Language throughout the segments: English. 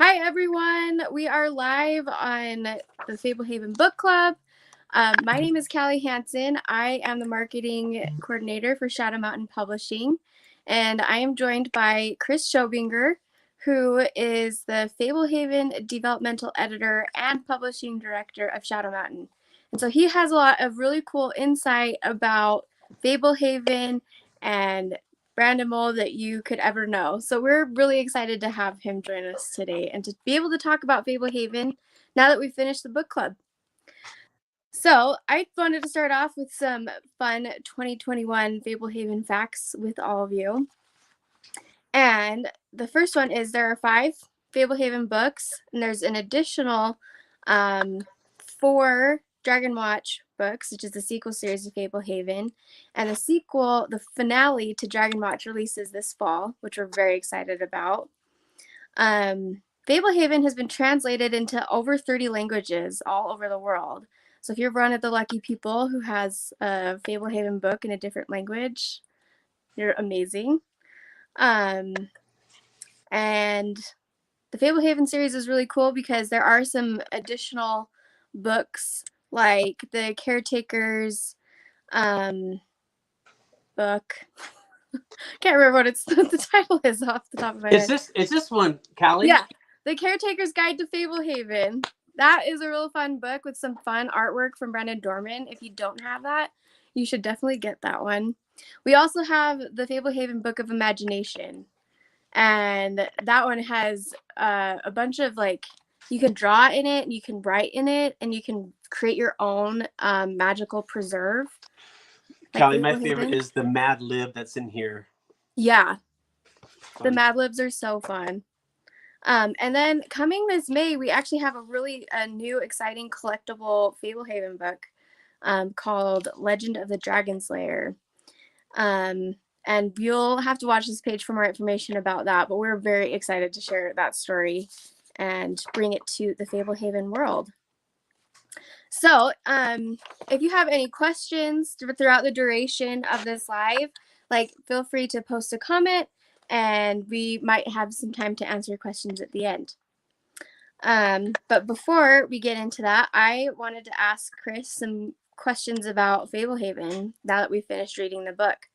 Hi, everyone. We are live on the Fablehaven Book Club. My name is Callie Hansen. I am the marketing coordinator for Shadow Mountain Publishing, and I am joined by Chris Schoebinger, who is the Fablehaven developmental editor and publishing director of Shadow Mountain. And so he has a lot of really cool insight about Fablehaven and Brandon Mole that you could ever know. So we're really excited to have him join us today and to be able to talk about Fablehaven now that we've finished the book club. So I wanted to start off with some fun 2021 Fablehaven facts with all of you. And the first one is there are 5 Fablehaven books, and there's an additional 4 Dragon Watch books, which is the sequel series of Fablehaven. And the sequel, the finale to Dragon Watch, releases this fall, which we're very excited about. Fablehaven has been translated into over 30 languages all over the world. So if you're one of the lucky people who has a Fablehaven book in a different language, you're amazing. And the Fablehaven series is really cool because there are some additional books, like the Caretaker's book. Can't remember what the title is off the top of my head. Is this one, Callie? Yeah, The Caretaker's Guide to Fablehaven. That is a real fun book with some fun artwork from Brendan Dorman. If you don't have that, you should definitely get that one. We also have the Fablehaven Book of Imagination. And that one has a bunch of, like, you can draw in it, and you can write in it, and you can create your own magical preserve. Callie, my favorite is the Mad Lib that's in here. Yeah. Fun. The Mad Libs are so fun. And then coming this May, we actually have a new, exciting collectible Fablehaven book called Legend of the Dragon Slayer. And you'll have to watch this page for more information about that, but we're very excited to share that story and bring it to the Fablehaven world. So if you have any questions throughout the duration of this live, feel free to post a comment, and we might have some time to answer your questions at the end. But before we get into that, I wanted to ask Chris some questions about Fablehaven now that we finished reading the book.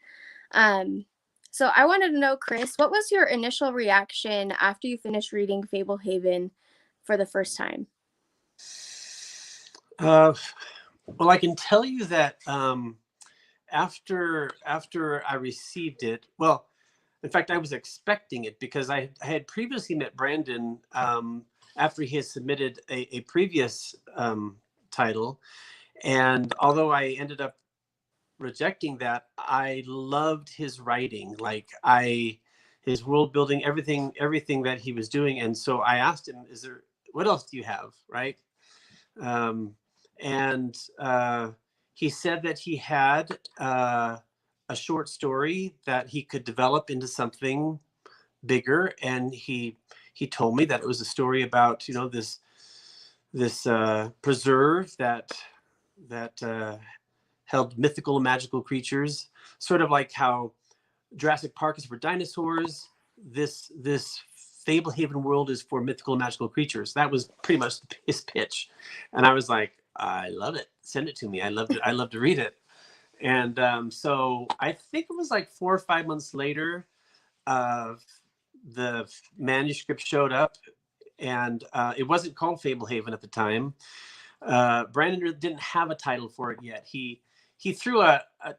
So I wanted to know, Chris, what was your initial reaction after you finished reading Fablehaven for the first time? Well, I can tell you that after I received it, well, in fact, I was expecting it because I had previously met Brandon after he had submitted a previous title. And although I ended up rejecting that, I loved his writing, his world building, everything that he was doing. And so I asked him, what else do you have? Right. And he said that he had a short story that he could develop into something bigger. And he told me that it was a story about, this preserve that held mythical and magical creatures, sort of like how Jurassic Park is for dinosaurs. This Fablehaven world is for mythical and magical creatures. That was pretty much his pitch. And I was like, I love it. Send it to me. I love to read it. And so I think it was like 4 or 5 months later, the manuscript showed up, and it wasn't called Fablehaven at the time. Brandon didn't have a title for it yet. He threw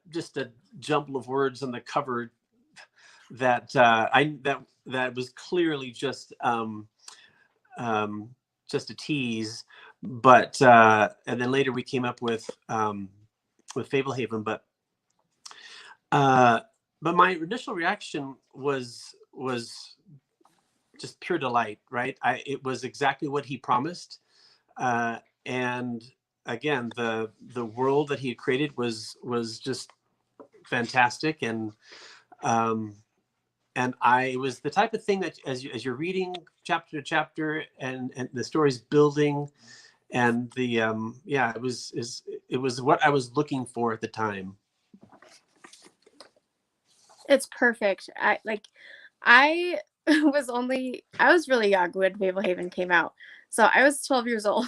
just a jumble of words on the cover that that was clearly just a tease, but and then later we came up with Fablehaven, but my initial reaction was just pure delight. Right, it was exactly what he promised, and again, the world that he had created was just fantastic, and it was the type of thing that as you're reading chapter to chapter, and the story's building, and the it was what I was looking for at the time. It's perfect. I I was really young when Fablehaven came out. So I was 12 years old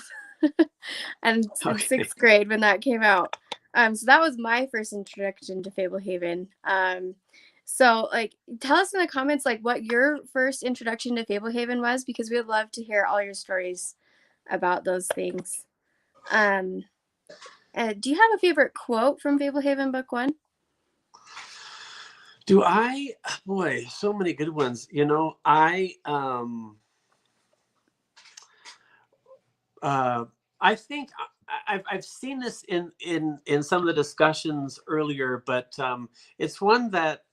and in Okay. 6th grade when that came out. So that was my first introduction to Fablehaven. So like tell us in the comments like what your first introduction to Fablehaven was, because we would love to hear all your stories about those things. Do you have a favorite quote from Fablehaven Book 1? Do I? Boy, so many good ones. You know, I think I've seen this in some of the discussions earlier, but it's one that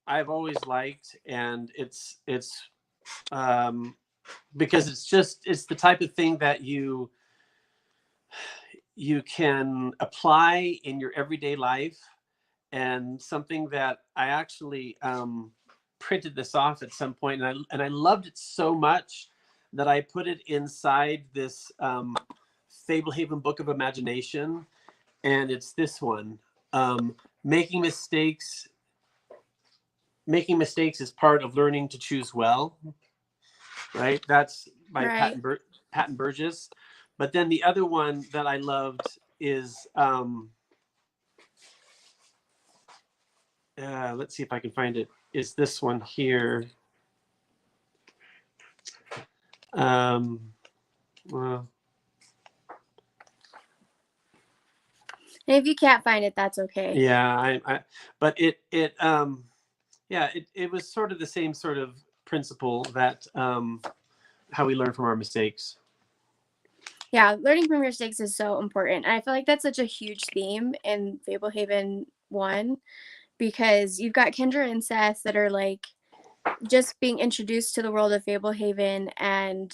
I've always liked, and it's because it's the type of thing that you can apply in your everyday life, and something that I actually printed this off at some point, and I loved it so much that I put it inside this Fablehaven Book of Imagination, and it's this one: making mistakes. Making mistakes is part of learning to choose well. Right, that's by Right. Patton Burgess. But then the other one that I loved is let's see if I can find it. Is this one here? Well, And if you can't find it, that's okay. yeah, but it was sort of the same sort of principle that how we learn from our mistakes. Yeah, learning from your mistakes is so important. And I feel like that's such a huge theme in Fablehaven 1, because you've got Kendra and Seth that are like just being introduced to the world of Fablehaven, and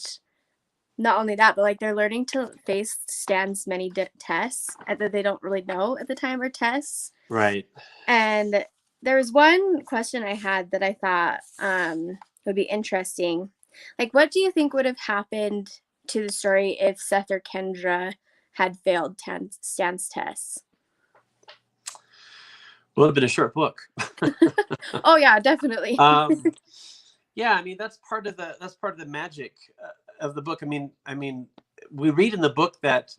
not only that, but like they're learning to face Stan's many tests that they don't really know at the time are tests. Right. And there was one question I had that I thought would be interesting. Like, what do you think would have happened to the story if Seth or Kendra had failed Stan's tests? Well, it would have been a short book. Oh yeah, definitely. Yeah, I mean that's part of the magic of the book. I mean, we read in the book that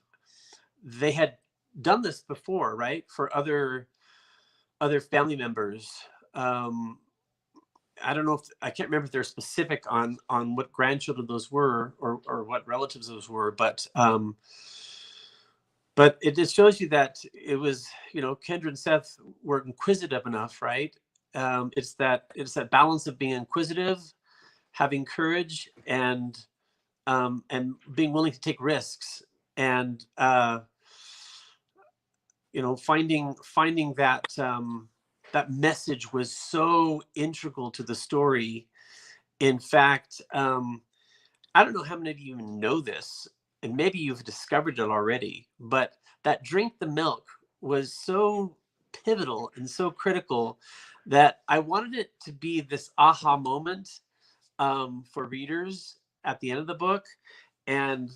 they had done this before, right? For other family members. I don't know if I can't remember if they're specific on what grandchildren those were, or what relatives those were, but it just shows you that it was, Kendra and Seth were inquisitive enough, right? It's that balance of being inquisitive, having courage, and being willing to take risks, and finding that that message was so integral to the story. In fact, I don't know how many of you know this, and maybe you've discovered it already, but that drink the milk was so pivotal and so critical that I wanted it to be this aha moment for readers at the end of the book. And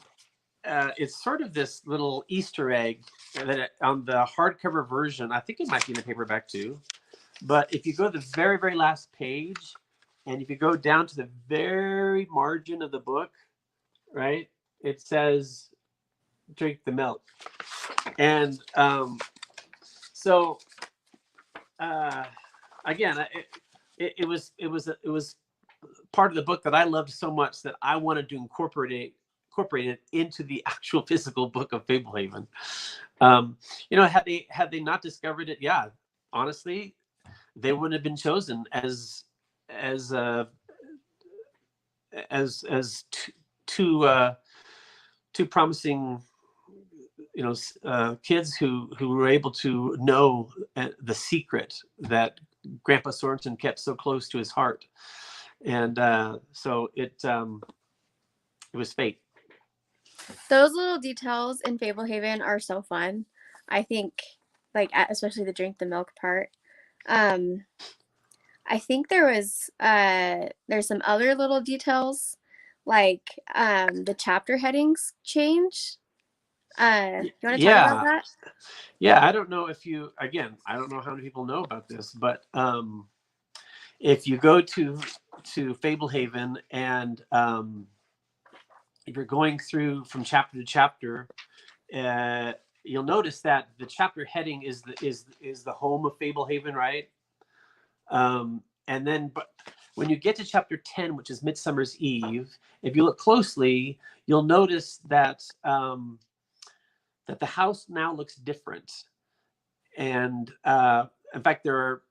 it's sort of this little Easter egg that on the hardcover version, I think it might be in the paperback too, but if you go to the very, very last page, and if you go down to the very margin of the book, right, it says drink the milk. And so again, it was part of the book that I loved so much that I wanted to incorporate it into the actual physical book of Fablehaven. Had they not discovered it, yeah, honestly, they wouldn't have been chosen as two promising kids who were able to know the secret that Grandpa Sorensen kept so close to his heart. And so it was fate. Those little details in Fablehaven are so fun. I think, like, especially the drink the milk part. I think there's some other little details, like the chapter headings change. You want to talk about Yeah. that? Yeah. I don't know if I don't know how many people know about this, but if you go to Fablehaven and if you're going through from chapter to chapter, uh, you'll notice that the chapter heading is the home of Fablehaven, right? And then, but when you get to chapter 10, which is Midsummer's Eve, if you look closely, you'll notice that that the house now looks different. And in fact, there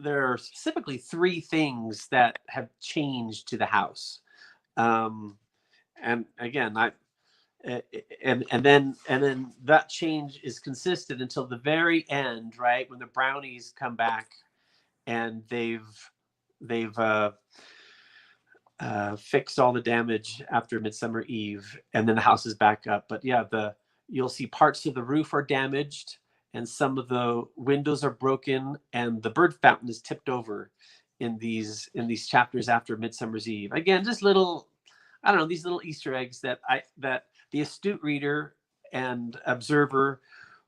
are specifically three things that have changed to the house. Um, and again, and then that change is consistent until the very end, right? When the brownies come back and they've fixed all the damage after Midsummer Eve, and then the house is back up. But yeah, you'll see parts of the roof are damaged, and some of the windows are broken, and the bird fountain is tipped over in these chapters after Midsummer's Eve. Again, just little, I don't know, these little Easter eggs that the astute reader and observer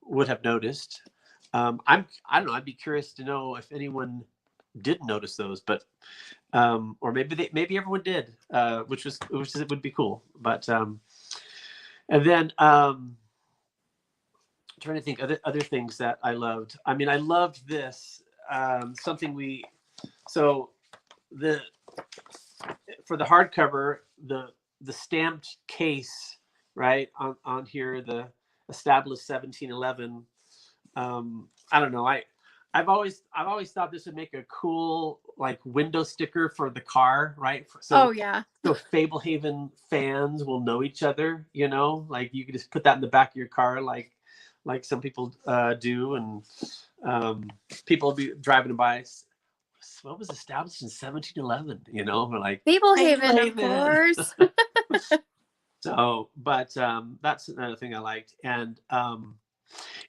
would have noticed. I don't know. I'd be curious to know if anyone did notice those, but or maybe everyone did, which would be cool. But and then trying to think other things that I loved. I mean, I loved this something we so the for the hardcover the stamped case, right, on here, the established 1711. I don't know. I've always thought this would make a cool like window sticker for the car, right? Oh yeah. So Fablehaven fans will know each other, like you could just put that in the back of your car, like some people do, and people will be driving by. What was established in 1711? We're like Fablehaven, of course. So, but that's another thing I liked, and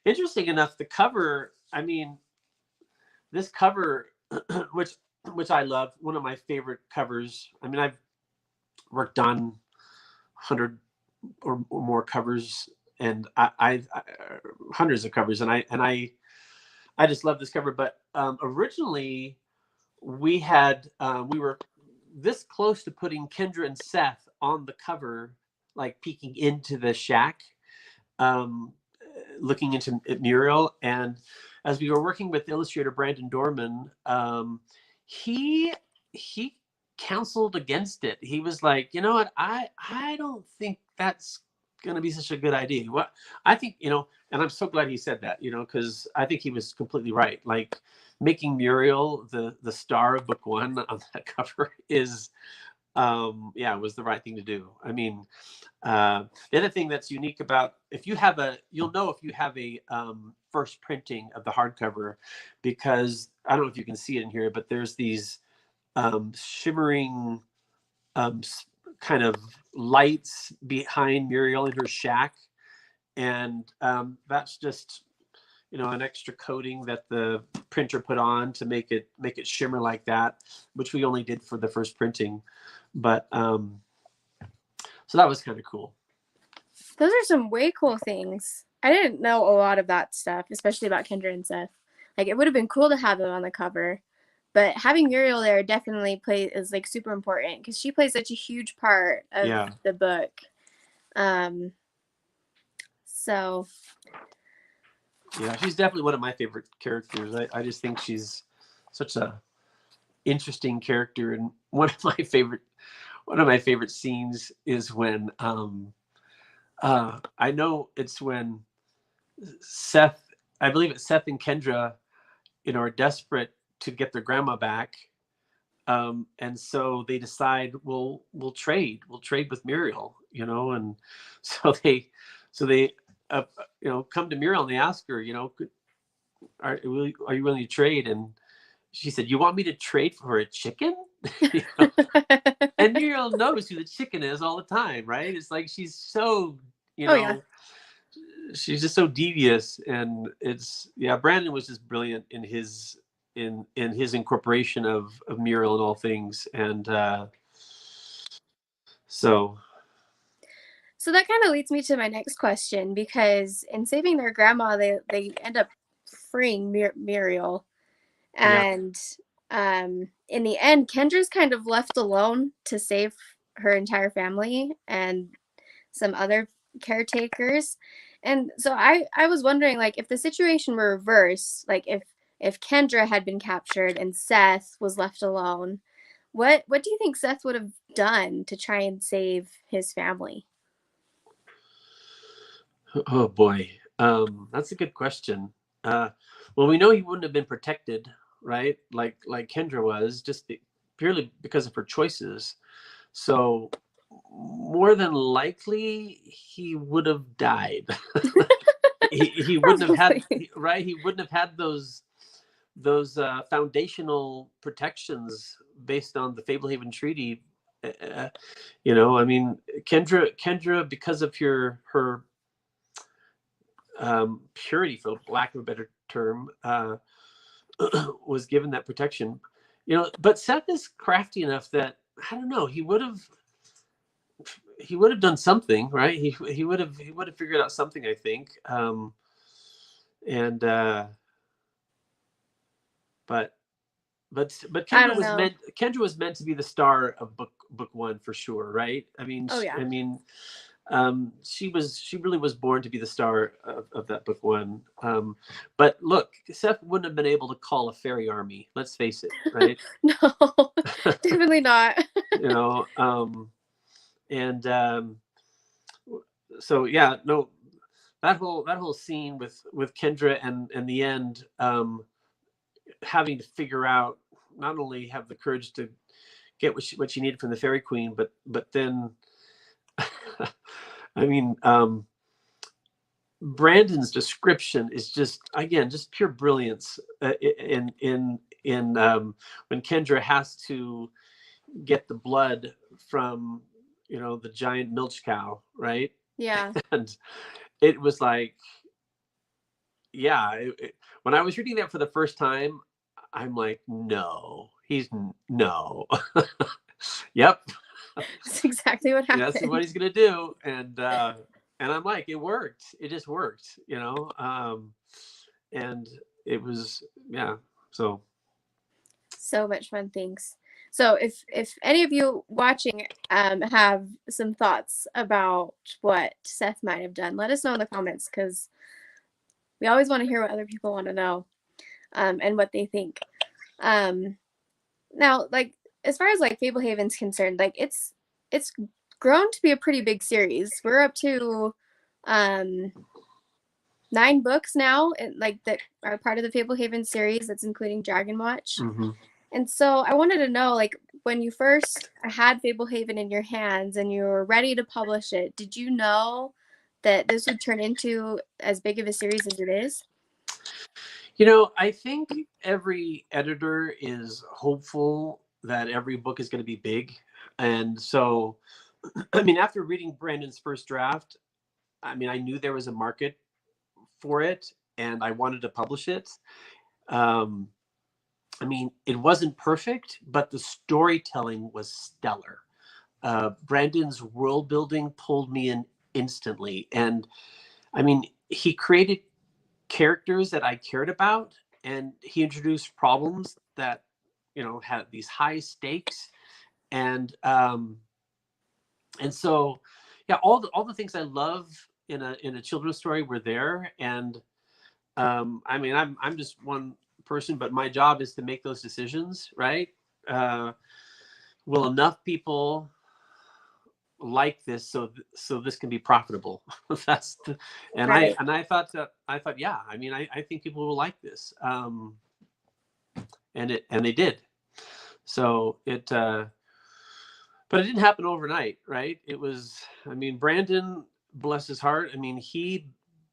interesting enough, the cover. I mean, this cover, which I love, one of my favorite covers. I mean, I've worked on 100 or more covers, and I hundreds of covers, and I just love this cover. But originally, we were this close to putting Kendra and Seth on the cover, like peeking into the shack, um, looking into Muriel. And as we were working with illustrator Brandon Dorman, he counseled against it. He was like, you know what, I don't think that's going to be such a good idea. What I think, and I'm so glad he said that, because I think he was completely right. Like making Muriel the star of book one on that cover is it was the right thing to do. I mean, the other thing that's unique about you'll know if you have a first printing of the hardcover, because I don't know if you can see it in here, but there's these shimmering kind of lights behind Muriel in her shack, and that's just an extra coating that the printer put on to make it shimmer like that, which we only did for the first printing. But so that was kind of cool. Those are some way cool things. I didn't know a lot of that stuff, especially about Kendra and Seth. Like, it would have been cool to have them on the cover, but having Muriel there definitely is like super important because she plays such a huge part of the book. So yeah, she's definitely one of my favorite characters. I just think she's such a interesting character, and one of my favorite scenes is when I know it's when Seth, I believe it's Seth and Kendra, are desperate to get their grandma back, and so they decide we'll trade with Muriel, and so they come to Muriel and they ask her, are you willing to trade? And she said, "You want me to trade for a chicken?" And Muriel knows who the chicken is all the time, right? It's like she's so, she's just so devious, and Brandon was just brilliant in his incorporation of Muriel in all things, and so So that kind of leads me to my next question, because in saving their grandma, they end up freeing Muriel, Yeah. and in the end, Kendra's kind of left alone to save her entire family and some other caretakers. And so I was wondering, like, if the situation were reversed, like if Kendra had been captured and Seth was left alone, what do you think Seth would have done to try and save his family? Oh boy, that's a good question. Well, we know he wouldn't have been protected, right? Like Kendra was, just purely because of her choices. So more than likely, he would have died. He wouldn't have had, Probably. right. He wouldn't have had those foundational protections based on the Fablehaven Treaty. Uh, I mean, Kendra, because of her purity, for lack of a better term, was given that protection. But Seth is crafty enough that, I don't know, he would have done something, right? He would have figured out something, I think. And but I Kendra don't was know. meant to be the star of book one for sure, right? I mean, Oh yeah. she really was born to be the star of that book one. But look, Seth wouldn't have been able to call a fairy army. Let's face it, right? No, definitely not. you know, and so yeah, no, that whole scene with Kendra and the end, having to figure out, not only have the courage to get what she needed from the fairy queen, but then I mean, Brandon's description is just, again, just pure brilliance, in when Kendra has to get the blood from the giant milch cow, right? Yeah. And it was like, yeah, when I was reading that for the first time, I'm like, no, no. Yep, That's exactly what that's what happened. he's gonna do. And I'm like, it worked. It just worked, and it was, yeah. So So much fun things. So if any of you watching have some thoughts about what Seth might have done, let us know in the comments, because we always want to hear what other people want to know, and what they think. Um, Now, like, as far as like Fablehaven's concerned, like it's grown to be a pretty big series. We're up to um 9 books now, like that are part of the Fablehaven series. That's including Dragon Watch. hmm And so I wanted to know, like, when you first had Fablehaven in your hands and you were ready to publish it, did you know that this would turn into as big of a series as it is? I think every editor is hopeful that every book is going to be big. And so, I mean, after reading Brandon's first draft, I mean, I knew there was a market for it and I wanted to publish it. Um, I mean, it wasn't perfect, but the storytelling was stellar. Brandon's world building pulled me in instantly. And I mean, he created characters that I cared about, and he introduced problems that, had these high stakes. And so, yeah, all the things I love in a children's story were there. And I mean, I'm just one person, but my job is to make those decisions, right? uh, will enough people like this, so this can be profitable? that's the, and i Right. and i thought that I thought, yeah, I mean, I think people will like this. And they did. So but it didn't happen overnight, right? It was, I mean, Brandon, bless his heart, I mean, he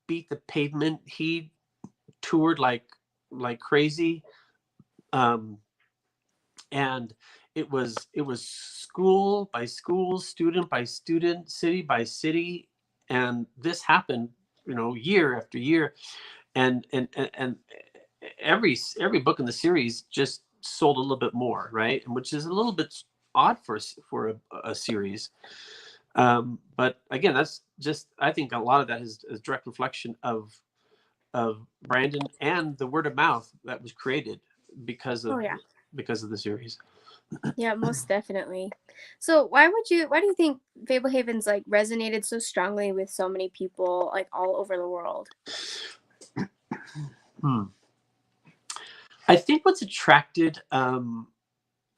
beat the pavement. He toured like crazy. um and it was school by school, student by student, city by city. And this happened, year after year. And every book in the series just sold a little bit more, right? And which is a little bit odd for a series. But again, that's just, I think a lot of that is a direct reflection of Brandon and the word of mouth that was created because Oh of yeah. the series. Yeah, most definitely. So why do you think Fablehaven's like resonated so strongly with so many people like all over the world? Hmm. I think what's attracted a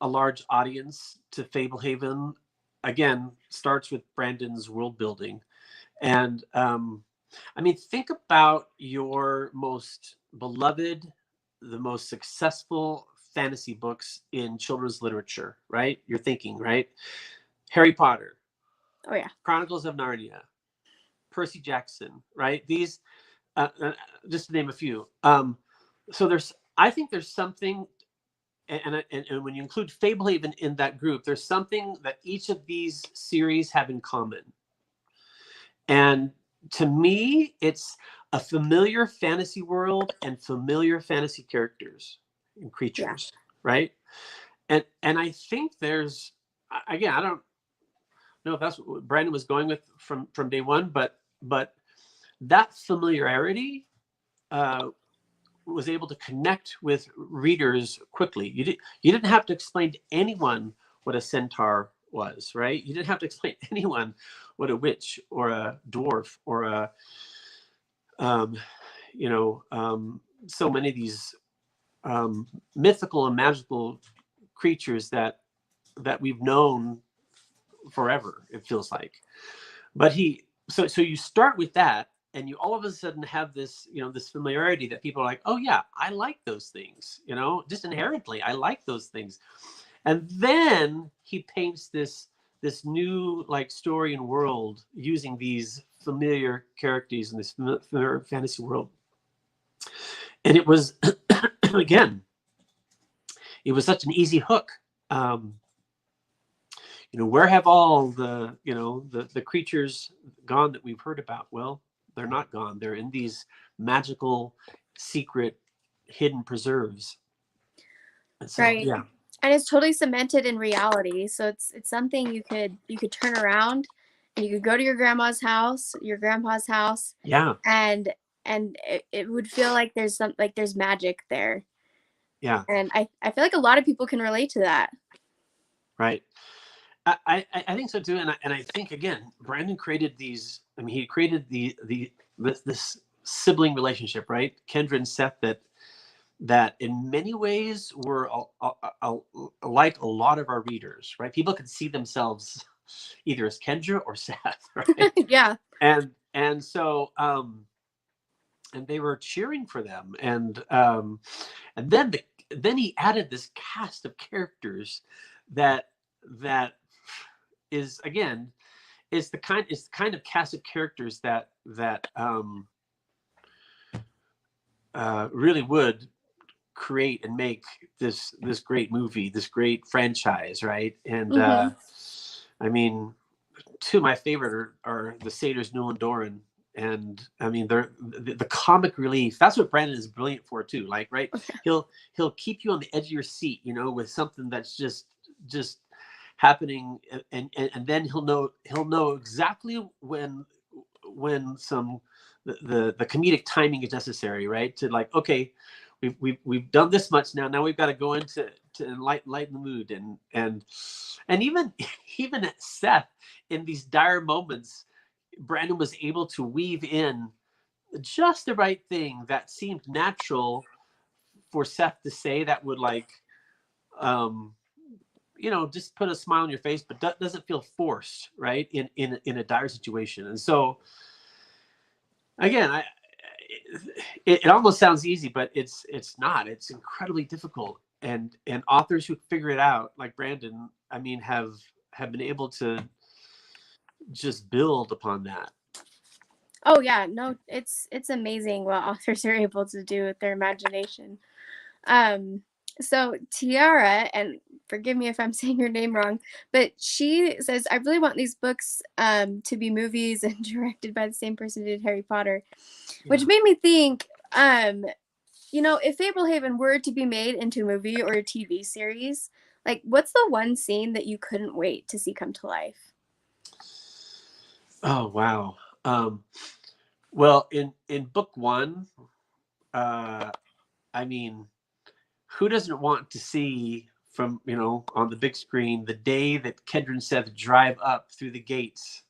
large audience to Fablehaven, again, starts with Brandon's world building. And I mean, think about your most beloved, the most successful fantasy books in children's literature, right? You're thinking, right? Harry Potter, Oh yeah. Chronicles of Narnia, Percy Jackson, right? These, just to name a few. So I think there's something, and when you include Fablehaven in that group, there's something that each of these series have in common. And to me, it's a familiar fantasy world and familiar fantasy characters and Yeah. creatures, right? And I think there's, again, I don't know if that's what Brandon was going with from day one, but that familiarity uh, was able to connect with readers quickly. You didn't have to explain to anyone what a centaur was, right? You didn't have to explain to anyone what a witch or a dwarf or a um, you know, so many of these mythical and magical creatures that we've known forever. It feels like, but so you start with that, and you all of a sudden have this, this familiarity that people are like, oh yeah, I like those things, just inherently, I like those things, and then he paints this new like story and world using these familiar characters in this familiar fantasy world. And it was again, it was such an easy hook. um where have all the creatures gone that we've heard about? Well, they're not gone. They're in these magical secret hidden preserves. And so Right. yeah. And it's totally cemented in reality. So it's something you could turn around and you could go to your grandma's house, your grandpa's house, Yeah. and it would feel like there's magic there. Yeah. And I feel like a lot of people can relate to that. Right. I think so too, and I think again, Brandon created these. I mean, he created this sibling relationship, right? Kendra and Seth, that in many ways were like a lot of our readers, right? People could see themselves either as Kendra or Seth, right? Yeah. And so and they were cheering for them, and then he added this cast of characters that that is again it's the kind of cast of characters that really would create and make this great movie, this great franchise, right? And Mm-hmm. I mean, two of my favorite are the Satyrs, Newell and Doran. And I mean, they're the comic relief. That's what Brandon is brilliant for too. Like, right, he'll keep you on the edge of your seat, with something that's just happening, and then he'll know exactly when some the comedic timing is necessary, right? To like, okay, we've done this much now. Now we've got to go into to lighten the mood, and even even Seth, in these dire moments, Brandon was able to weave in just the right thing that seemed natural for Seth to say, that would like um just put a smile on your face, but doesn't feel forced, right? In a dire situation. And so again, it almost sounds easy, but it's not. It's incredibly difficult. And authors who figure it out, like Brandon, I mean, have been able to just build upon that. Oh yeah, no, it's amazing what authors are able to do with their imagination. Um, so Tiara, and forgive me if I'm saying your name wrong, but she says, I really want these books to be movies and directed by the same person who did Harry Potter, which Yeah. made me think, if Fablehaven were to be made into a movie or a TV series, like what's the one scene that you couldn't wait to see come to life? Oh, wow. Well, in book one, uh, I mean, who doesn't want to see from, on the big screen, the day that Kendra and Seth drive up through the gates,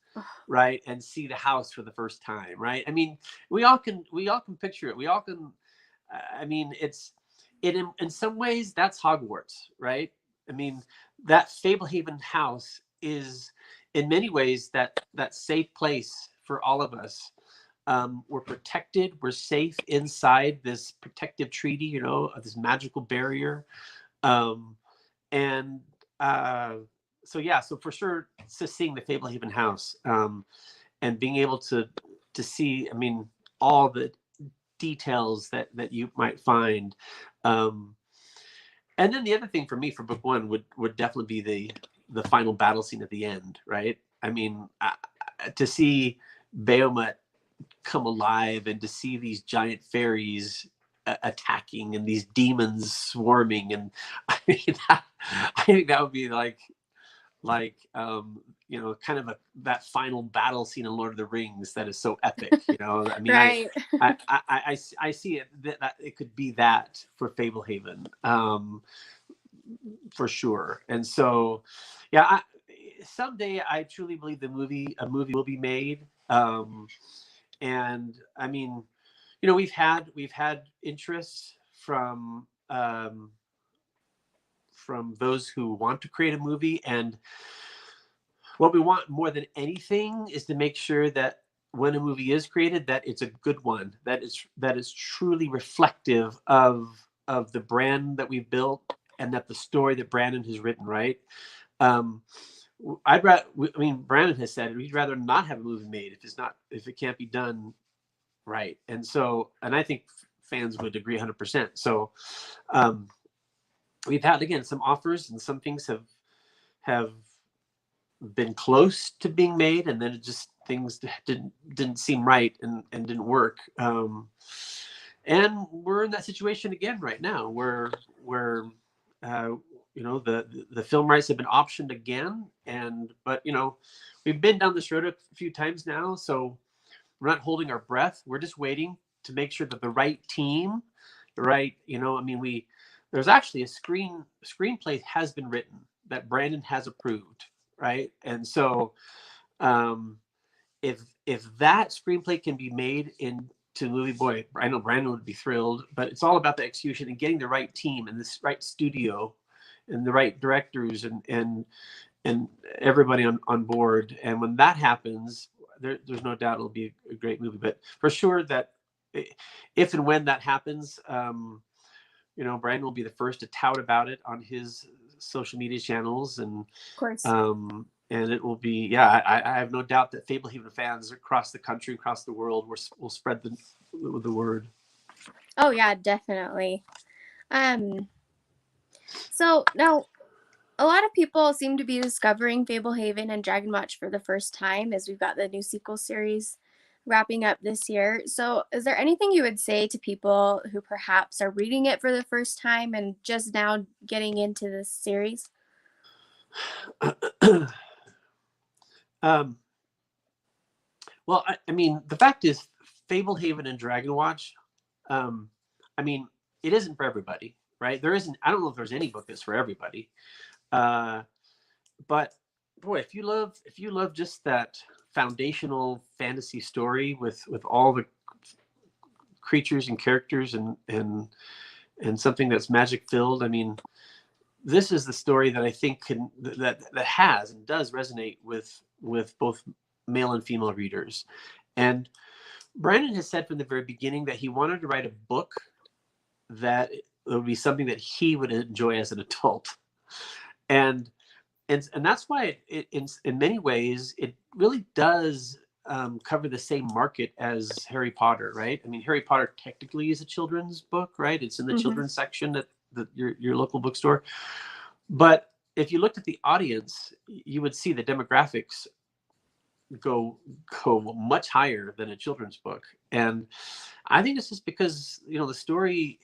right, and see the house for the first time, right? I mean, we all can picture it. We all can. I mean, in some ways that's Hogwarts, right? I mean, that Fablehaven house is in many ways that safe place for all of us. We're protected. We're safe inside this protective treaty, this magical barrier. Um, and so yeah, so for sure, just seeing the Fablehaven house, and being able to see, I mean, all the details that you might find. Um, and then the other thing for me for book one would definitely be the final battle scene at the end, right? I mean, to see Bahamut come alive and to see these giant fairies attacking and these demons swarming, and I mean, I think that would be kind of that final battle scene in Lord of the Rings that is so epic. I mean, Right. I see it that it could be that for Fablehaven, for sure. And so, yeah, someday I truly believe a movie will be made. And I mean, we've had interest from those who want to create a movie, and what we want more than anything is to make sure that when a movie is created, that it's a good one, that is truly reflective of the brand that we've built, and that the story that Brandon has written, right? um I mean, Brandon has said he'd rather not have a movie made if it can't be done right. And I think fans would agree 100%. So um we've had, again, some offers, and some things have been close to being made, and then it just things didn't seem right, and didn't work. And we're in that situation again right now, where uh, the film rights have been optioned again, but we've been down this road a few times now, so we're not holding our breath. We're just waiting to make sure that the right team, the right, I mean, there's actually a screenplay has been written that Brandon has approved, right? And so, um, if that screenplay can be made into a movie, boy, I know Brandon would be thrilled. But it's all about the execution and getting the right team and this right studio and the right directors and everybody on board. And when that happens, there's no doubt it'll be a great movie. But for sure that if and when that happens, Brandon will be the first to tout about it on his social media channels, and Of course. and it will be, yeah. I have no doubt that Fablehaven fans across the country, across the world, will spread the word. Oh yeah, definitely. Um, so now a lot of people seem to be discovering Fablehaven and Dragon Watch for the first time as we've got the new sequel series wrapping up this year. So, is there anything you would say to people who perhaps are reading it for the first time and just now getting into this series? um, well, I mean, the fact is, Fablehaven and Dragon Watch, I mean, it isn't for everybody, right? There isn't. I don't know if there's any book that's for everybody. Uh, but boy, if you love just that foundational fantasy story with all the creatures and characters and something that's magic filled, I mean, this is the story that I think that has and does resonate with both male and female readers. And Brandon has said from the very beginning that he wanted to write a book that would be something that he would enjoy as an adult. And and that's why in many ways it really does cover the same market as Harry Potter, right? I mean, Harry Potter technically is a children's book, right? It's in the Mm-hmm. children's section at your local bookstore. But if you looked at the audience, you would see the demographics go much higher than a children's book. And I think it's just because the story,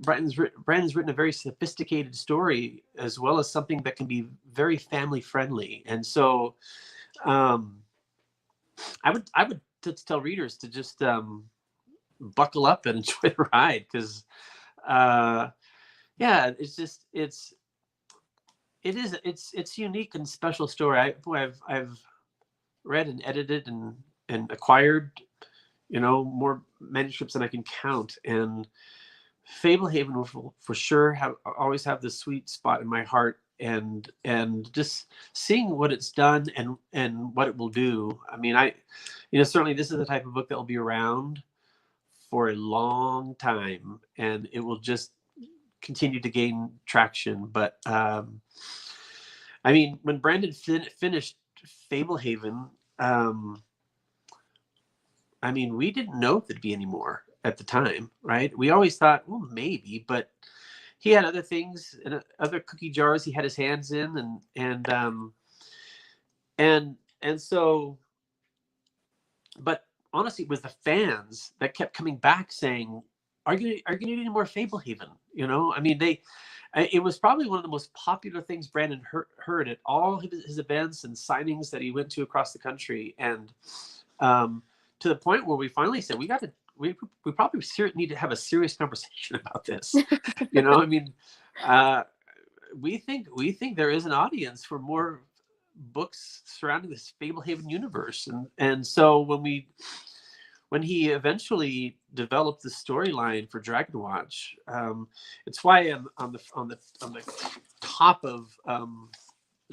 Brandon's written a very sophisticated story, as well as something that can be very family friendly. And so I would tell readers to just buckle up and enjoy the ride, because yeah, it's unique and special story. I've read and edited and acquired, more manuscripts than I can count, and Fablehaven will for sure always have this sweet spot in my heart, and just seeing what it's done and what it will do. I mean, certainly this is the type of book that will be around for a long time, and it will just continue to gain traction. But I mean, when Brandon finished Fablehaven, I mean, we didn't know if there'd be any more at the time, right? We always thought, well, maybe, but he had other things and other cookie jars he had his hands in, and so, but honestly, it was the fans that kept coming back saying, "Are you going to do any more Fablehaven?" I mean, it was probably one of the most popular things Brandon heard at all his events and signings that he went to across the country, and to the point where we finally said, we probably need to have a serious conversation about this. I mean, we think there is an audience for more books surrounding this Fablehaven universe, and so when he eventually developed the storyline for Dragon Watch, it's why on the top of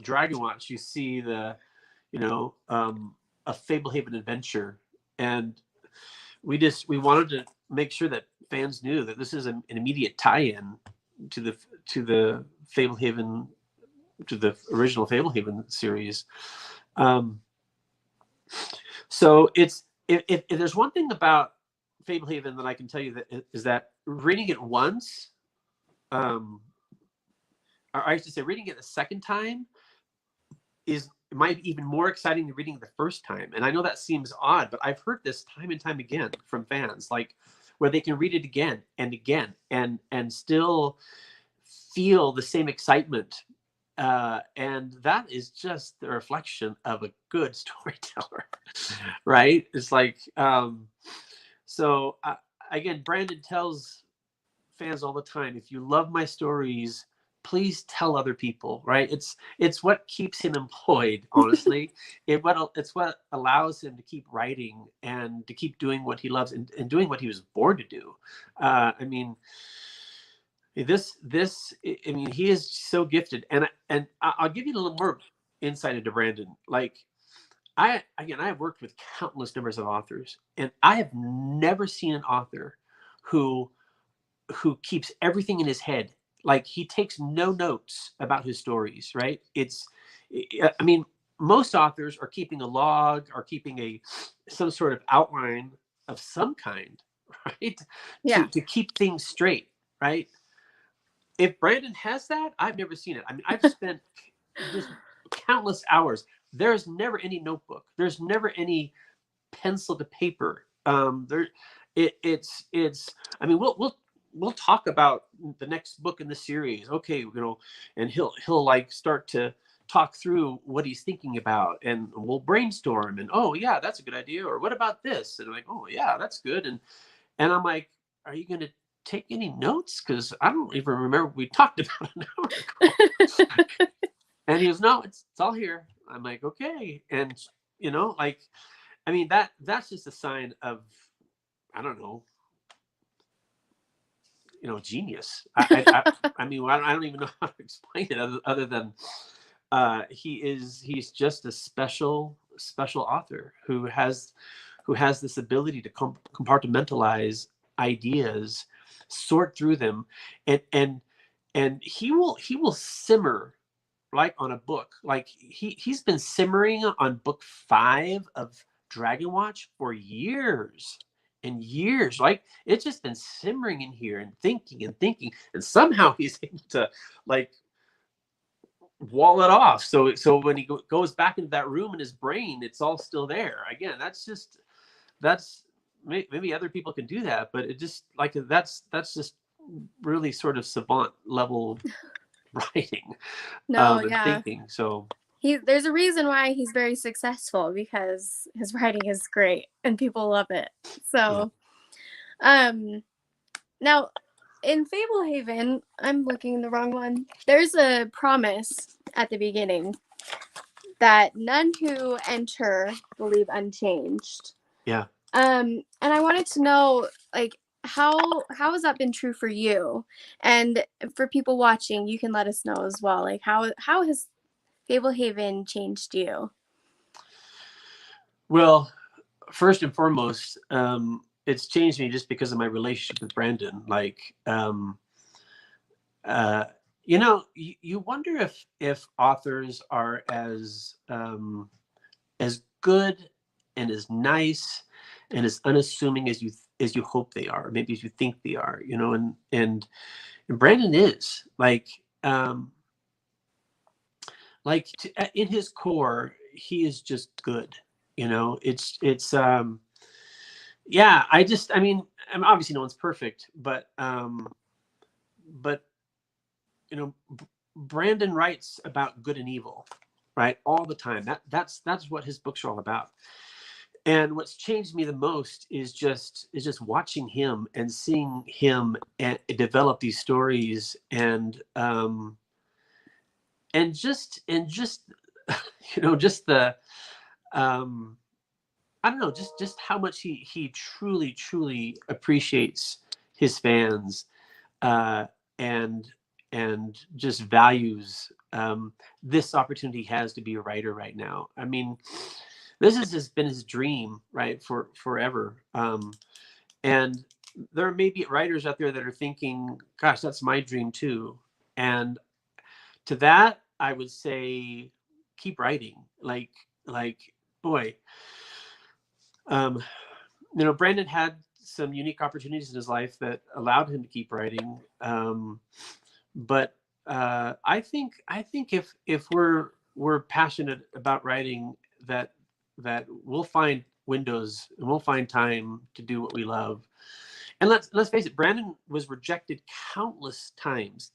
Dragon Watch you see a Fablehaven adventure, and we wanted to make sure that fans knew that this is an immediate tie-in to the Fablehaven, to the original Fablehaven series. So it's, if there's one thing about Fablehaven that I can tell you, that is that reading it once, or I should say reading it the second time, might be even more exciting than reading it the first time. And I know that seems odd, but I've heard this time and time again from fans, like where they can read it again and again and still feel the same excitement. And that is just the reflection of a good storyteller, right? It's like, so again, Brandon tells fans all the time, if you love my stories, please tell other people, right? It's what keeps him employed, honestly. It's what allows him to keep writing and to keep doing what he loves, and doing what he was born to do. I mean, I mean, he is so gifted, and I'll give you a little more insight into Brandon. Like, I've worked with countless numbers of authors, and I have never seen an author who keeps everything in his head. Like, he takes no notes about his stories, right? I mean, most authors are keeping a log, or keeping some sort of outline of some kind, right? Yeah. To keep things straight, right? If Brandon has that, I've never seen it. I mean, I've spent just countless hours. There's never any notebook. There's never any pencil to paper. It's. I mean, we'll talk about the next book in the series. Okay, and he'll like start to talk through what he's thinking about, and we'll brainstorm. And oh yeah, that's a good idea. Or what about this? And I'm like, oh yeah, that's good. And I'm like, are you going to take any notes? Because I don't even remember we talked about an hour ago. And he goes, no, it's all here. I'm like, okay. And like, I mean, that's just a sign of, I don't know, genius. I mean, I don't even know how to explain it other than he's just a special author who has this ability to compartmentalize ideas, sort through them, and he will simmer like on a book. Like he's been simmering on book 5 of Dragon Watch for years and years. Like, it's just been simmering in here and thinking, and somehow he's able to like wall it off. So when he goes back into that room in his brain, it's all still there. Again, that's maybe other people can do that, but it just like that's just really sort of savant level writing. No, And yeah. thinking. So there's a reason why he's very successful, because his writing is great and people love it. So, now in Fablehaven, I'm looking in the wrong one. There's a promise at the beginning that none who enter will leave unchanged. Yeah. And I wanted to know, like, how has that been true for you? And for people watching, you can let us know as well. Like, how has Fablehaven changed you? Well, first and foremost, it's changed me just because of my relationship with Brandon. Like, you know, you wonder if authors are as good and as nice and as unassuming as you hope they are, maybe as you think they are. You know, and Brandon is in his core, he is just good. You know, yeah. I mean, obviously no one's perfect, but you know, Brandon writes about good and evil, right, all the time. That's what his books are all about. And what's changed me the most is just watching him and seeing him develop these stories, and just you know, just the I don't know, just how much he truly appreciates his fans, uh, and just values this opportunity he has to be a writer right now. I mean, this has been his dream, right, for forever. And there may be writers out there that are thinking, "Gosh, that's my dream too." And to that, I would say, keep writing. Like, boy, um, you know, Brandon had some unique opportunities in his life that allowed him to keep writing. But I think if we're passionate about writing, that we'll find windows and we'll find time to do what we love. And let's face it, Brandon was rejected countless times,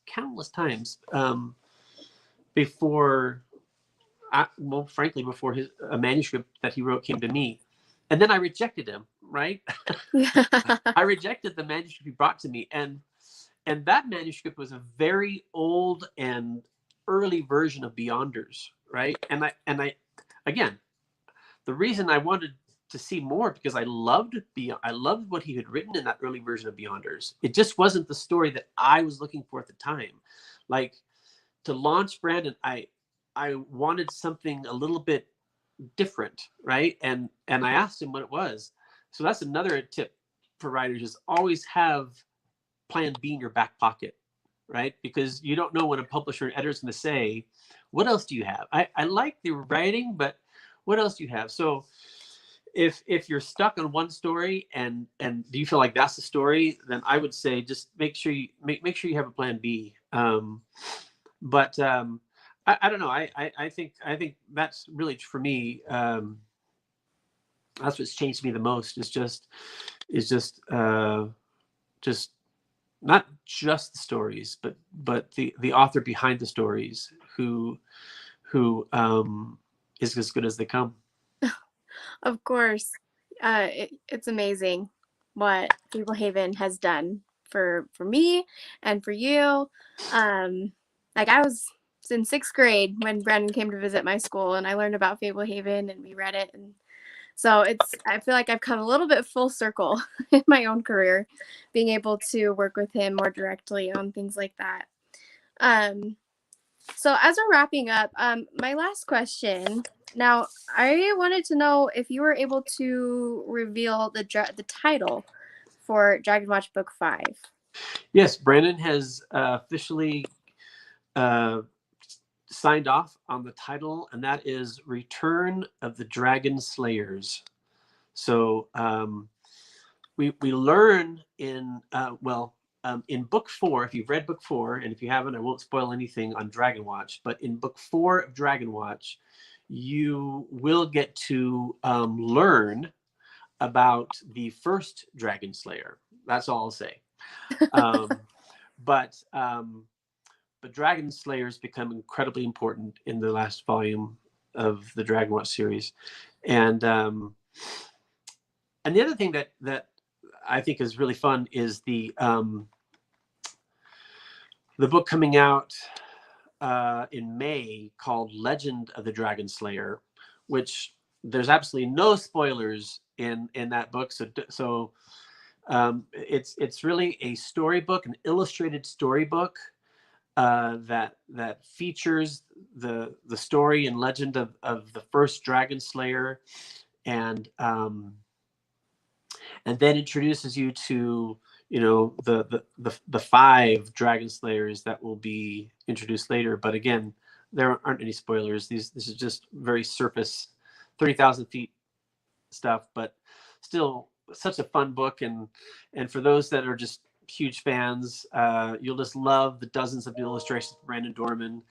before, well, frankly, before a manuscript that he wrote came to me, and then I rejected him. Right, I rejected the manuscript he brought to me, and that manuscript was a very old and early version of Beyonders, right? And I again, the reason I wanted to see more, because I loved what he had written in that early version of Beyonders. It just wasn't the story that I was looking for at the time. Like, to launch Brandon, I wanted something a little bit different, right? And I asked him what it was. So that's another tip for writers: is always have plan B in your back pocket, right? Because you don't know when a publisher and editor is going to say, "What else do you have? I like the writing, but what else do you have?" So if you're stuck on one story, and do you feel like that's the story, then I would say just make sure you have a plan B. But I don't know. I think that's really, for me, that's what's changed me the most. Just not just the stories, but the author behind the stories, who is as good as they come. Of course. It's amazing what Fablehaven has done for me and for you. Like, I was in 6th grade when Brandon came to visit my school, and I learned about Fablehaven and we read it. And so I feel like I've come a little bit full circle in my own career, being able to work with him more directly on things like that. So as we're wrapping up, my last question. Now, I wanted to know if you were able to reveal the title for Dragon Watch Book 5. Yes, Brandon has officially signed off on the title, and that is Return of the Dragon Slayers. So we learn in in book 4, if you've read book 4, and if you haven't, I won't spoil anything on Dragon Watch, but in book 4 of Dragon Watch, you will get to learn about the first Dragon Slayer. That's all I'll say. But Dragon Slayers become incredibly important in the last volume of the Dragon Watch series. And the other thing that I think is really fun is the book coming out in May called Legend of the Dragon Slayer, which there's absolutely no spoilers in that book. So it's really a storybook, an illustrated storybook that features the story and legend of the first Dragon Slayer, and then introduces you to the 5 Dragon Slayers that will be introduced later. But again, there aren't any spoilers. This is just very surface, 30,000 feet stuff, but still such a fun book. And for those that are just huge fans, you'll just love the dozens of new illustrations from Brandon Dorman,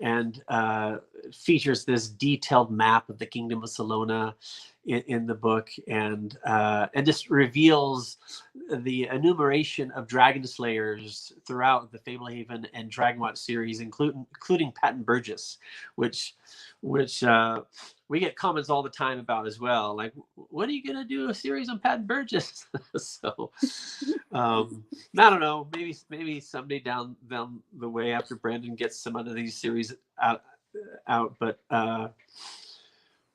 and features this detailed map of the Kingdom of Salona in the book, and just reveals the enumeration of Dragon Slayers throughout the Fablehaven and Dragonwatch series, including Patton Burgess, which we get comments all the time about as well. Like, when are you gonna do a series on Patton Burgess? So I don't know, maybe someday down the way, after Brandon gets some of these series out. But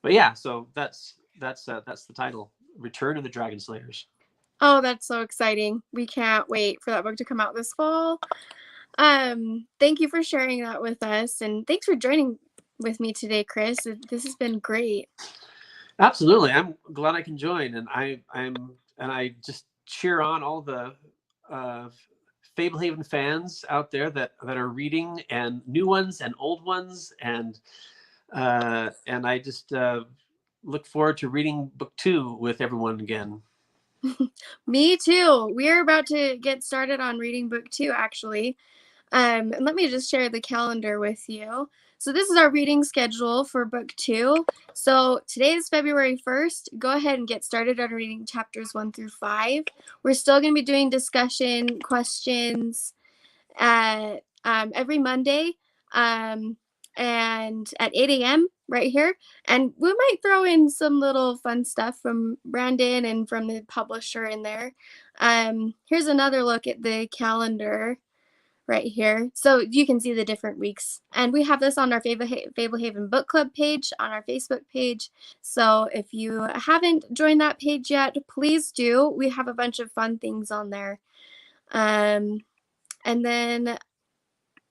yeah, so that's the title, Return of the Dragon Slayers. Oh, that's so exciting. We can't wait for that book to come out this fall. Thank you for sharing that with us, and thanks for joining with me today, Chris. This has been great. Absolutely. I'm glad I can join, and I just cheer on all the Fablehaven fans out there that are reading, and new ones and old ones, and I just look forward to reading book 2 with everyone again. Me too. We're about to get started on reading book 2, actually. And let me just share the calendar with you. So this is our reading schedule for book 2. So today is February 1st. Go ahead and get started on reading chapters 1 through 5. We're still going to be doing discussion questions at every Monday, and at 8 a.m. right here. And we might throw in some little fun stuff from Brandon and from the publisher in there. Here's another look at the calendar right here, so you can see the different weeks. And we have this on our Fablehaven Book Club page on our Facebook page. So if you haven't joined that page yet, please do. We have a bunch of fun things on there. And then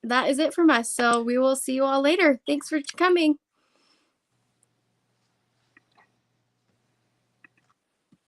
that is it from us. So we will see you all later. Thanks for coming.